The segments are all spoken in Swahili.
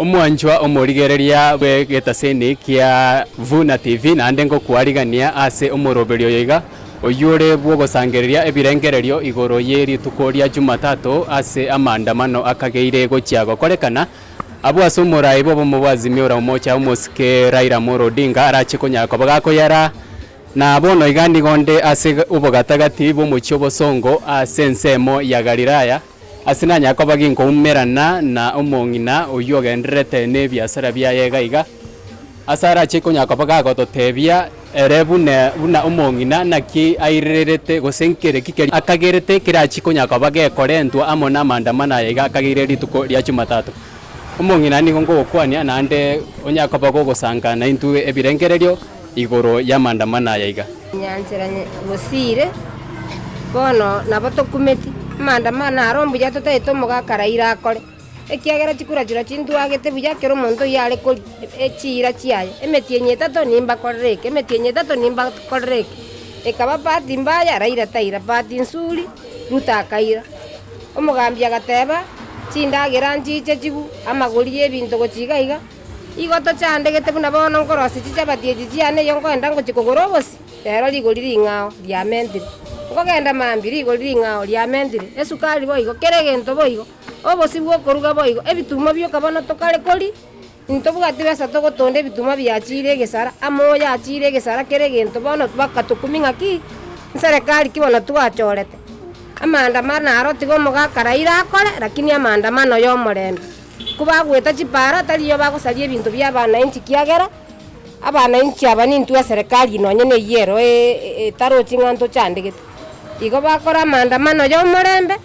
Omwanjwa omorigereria bwe getaseni kia Vuna TV nande ngokwarigania ase omoroberio yiga oyure bwo gosangereria ebirengererio igoro yeri tukoria Jumatatu ase amandamano akageire gochiago korekana abo ase omorai bobo mubazimia ora omocha omosike Raila Amolo Odinga arache konyako bagako yara na bono igandi gonde ase obogatagati bomochi obosongo ase ensemo ya Galilaya asina nyako baginko umerana na omongina oyogenderete ne biasara bya yegaiga asara chiko nyako bagago totebia erebune buna omongina naki airerete gosenkere kikeri akagerete kira chiko nyako bagekorentwa amona mandamana yega akagire rituko lya Jumatatu omongina ni gongo okwania nande onyako bago gosangana intu ebirengererio igoro ya mandamana yega nyanzeranye bosire bono nabotokumeti mandamana arombu ya toteto mogakara irakore ekiagera chikura chira chintu agete buya kero monto yale ko echira chiaye emetienye tato nimba korreke emetienye tato nimba korreke ekaba pati mbaya Raila taira pati nsuri ruta kaira omugambia gateba chindagera nchiche chigu amagoriye bintu gochigaiga igoto chandegete buna bono nkorosi chichabatie chiane yongo ndango chikogorobosi rero ligoriri ngao diamendire ngogenda mambiri igoriri ngao diamendire esukali boigo keregento boigo obosi bwo koruga boigo ebituma byo kabona tokale koli ntobugati besa togotonde ebituma byachire gesara amoya achire gesara keregento bono bakatukuminga ki serikali kibona twachorete amandamano arotigo mogakara irakore lakini amandamano yo morembe kubagweta chipara taliyo bagosalie ebintu bya bana inchi kiagera abana inchi abanintu ya serikali nonye ne yero taro chinganto chandegete igo bakora amandamano yo morembe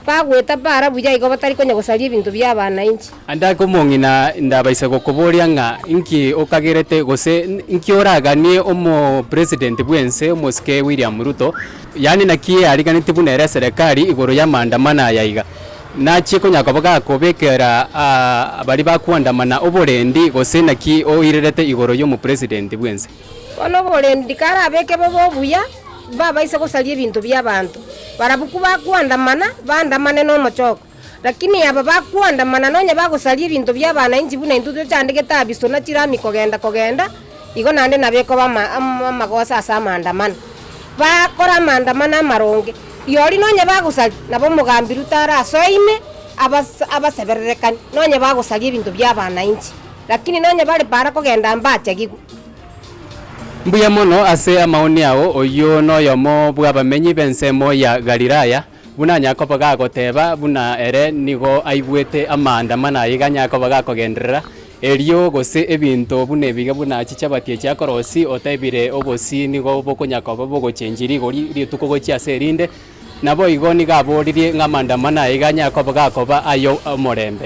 bagweta para buya igo batari konya gosalie ebintu bya bana inchi anda komongina ndabaise gokoboria nga inki okagerete gose inki oraganie omo president bwense omosike William Ruto yani nakie ariganite bunere serikali igoro ya mandamana yaiga nachi konyako bagakobekera bari bakwandamana oborendi gose naki oirerete igoro yo mu president bwense ono borendi kara beke bobo buya baba ise gosalie ebintu bya bantu barabuku bakwandamana bandamane no mochoko lakini aba bakwandamana nonye bagosalie ebintu bya bana inji buna intu cyandegete abiso na kirami kogenda igo nande nabeko bamagosa asa mandamana bakora mandamana maronge yori nonye bagusali nabo mugambiru tara soime abaseberekani nonye bagusalie ebintu bya bana inji lakini nonye bali para kogenda mbache gigu mbuya mono ase amaoni yao oyo noyomo bwabamenyi bensemo ya Galilaya buna nyako bagagoteba buna ere nigo aigwete amandamana yiga nyako bagakogenderera erio gose ebinto bune biga buna chichabatie cha korosi otebire obosi nigo bokonyako bogochenjiri gori rituko gochia serinde nabo igo niga boririe ngamandamana yiga nyako bagakoba ayo morembe